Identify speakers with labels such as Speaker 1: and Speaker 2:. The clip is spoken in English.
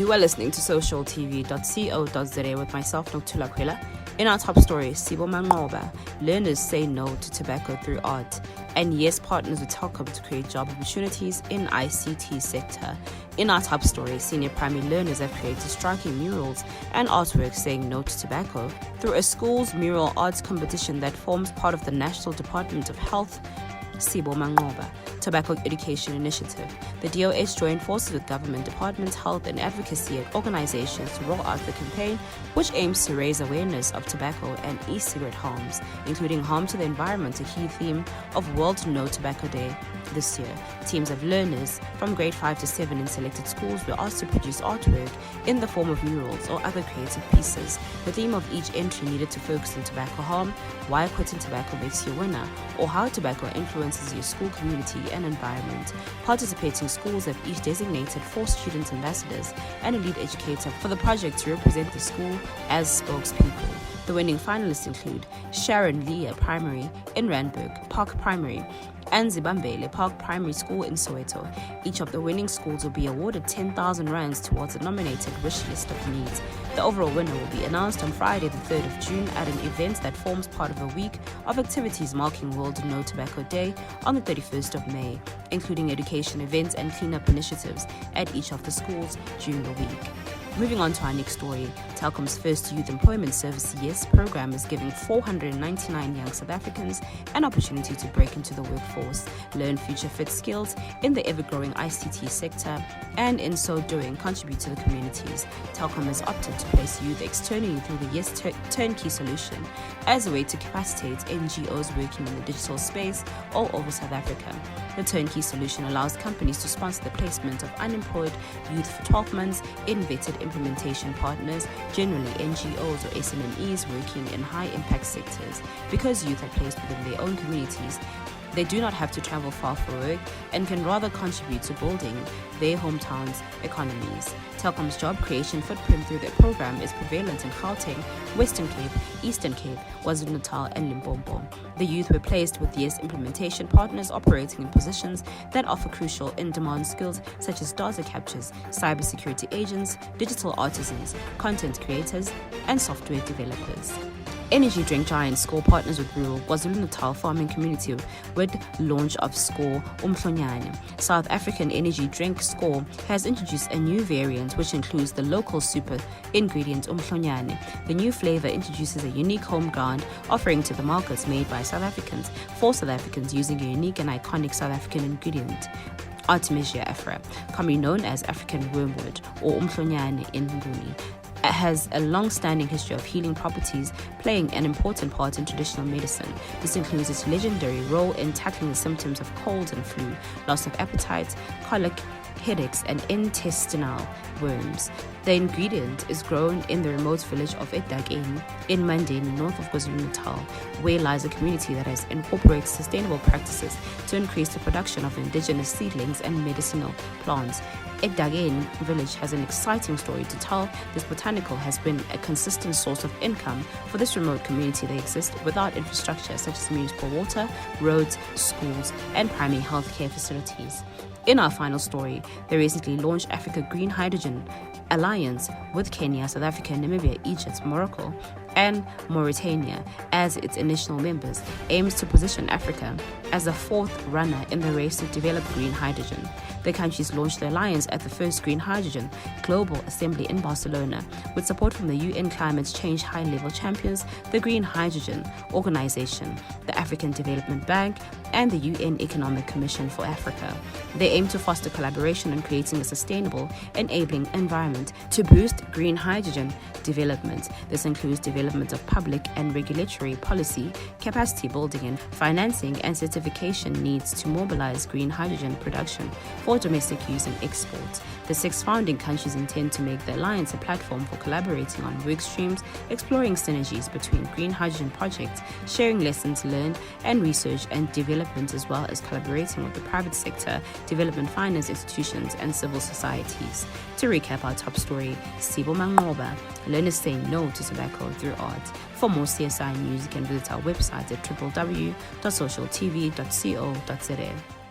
Speaker 1: You are listening to socialtv.co.za with myself, Nokuthula Khwela. In our top story, learners say no to tobacco through art. And yes, partners with Telkom to create job opportunities in ICT sector. In our top story, senior primary learners have created striking murals and artwork saying no to tobacco through a school's mural arts competition that forms part of the National Department of Health Tobacco Education Initiative. The DOH joined forces with government departments, health and advocacy organizations to roll out the campaign, which aims to raise awareness of tobacco and e-cigarette harms, including harm to the environment, a key theme of World No Tobacco Day. This year, teams of learners from grade 5 to 7 in selected schools were asked to produce artwork in the form of murals or other creative pieces. The theme of each entry needed to focus on tobacco harm, why quitting tobacco makes you a winner, or how tobacco influences your school community and environment. Participating schools have each designated 4 student ambassadors and a lead educator for the project to represent the school as spokespeople. The winning finalists include Sharon Leah Primary in Randburg, Park Primary, and Zibambele Park Primary School in Soweto. Each of the winning schools will be awarded 10,000 rands towards a nominated wish list of needs. The overall winner will be announced on Friday the 3rd of June at an event that forms part of a week of activities marking World No Tobacco Day on the 31st of May, including education events and cleanup initiatives at each of the schools during the week. Moving on to our next story, Telkom's first Youth Employment Service YES program is giving 499 young South Africans an opportunity to break into the workforce, learn future-fit skills in the ever-growing ICT sector, and in so doing, contribute to the communities. Telkom has opted to place youth externally through the YES turnkey solution as a way to capacitate NGOs working in the digital space all over South Africa. The turnkey solution allows companies to sponsor the placement of unemployed youth for 12 months in vetted implementation partners, generally NGOs or SMMEs working in high-impact sectors. Because youth are placed within their own communities, they do not have to travel far for work and can rather contribute to building their hometowns' economies. Telkom's job creation footprint through their program is prevalent in Gauteng, Western Cape, Eastern Cape, KwaZulu-Natal and Limpopo. The youth were placed with YES implementation partners operating in positions that offer crucial in-demand skills such as data captures, cybersecurity agents, digital artisans, content creators, and software developers. Energy drink giant SCORE partners with rural KwaZulu-Natal farming community with launch of SCORE Umhlonyane. South African energy drink SCORE has introduced a new variant which includes the local super ingredient Umhlonyane. The new flavor introduces a unique home ground offering to the markets made by South Africans for South Africans using a unique and iconic South African ingredient. Artemisia afra, commonly known as African wormwood or Umhlonyane in Nguni, has a long-standing history of healing properties, playing an important part in traditional medicine. This includes its legendary role in tackling the symptoms of cold and flu, loss of appetite, colic, headaches, and intestinal worms. The ingredient is grown in the remote village of Edageni in Mandeni, north of KwaZulu-Natal, where lies a community that has incorporated sustainable practices to increase the production of indigenous seedlings and medicinal plants. Edageni village has an exciting story to tell. This botanical has been a consistent source of income for this remote community that exists without infrastructure such as municipal water, roads, schools, and primary healthcare facilities. In our final story, the recently launched Africa Green Hydrogen Alliance with Kenya, South Africa, Namibia, Egypt, Morocco, and Mauritania as its initial members aims to position Africa as the 4th runner in the race to develop green hydrogen. The countries launched the alliance at the first Green Hydrogen Global Assembly in Barcelona with support from the UN Climate Change High-Level Champions, the Green Hydrogen Organization, the African Development Bank, and the UN Economic Commission for Africa. They aim to foster collaboration in creating a sustainable, enabling environment to boost green hydrogen development. This includes development of public and regulatory policy, capacity building and financing and certification needs to mobilize green hydrogen production for domestic use and export. The 6 founding countries intend to make the alliance a platform for collaborating on work streams, exploring synergies between green hydrogen projects, sharing lessons learned and research and development, as well as collaborating with the private sector, development finance institutions and civil societies. To recap our top story, learners say no to tobacco through art. For more CSI news, you can visit our website at www.socialtv.co.za.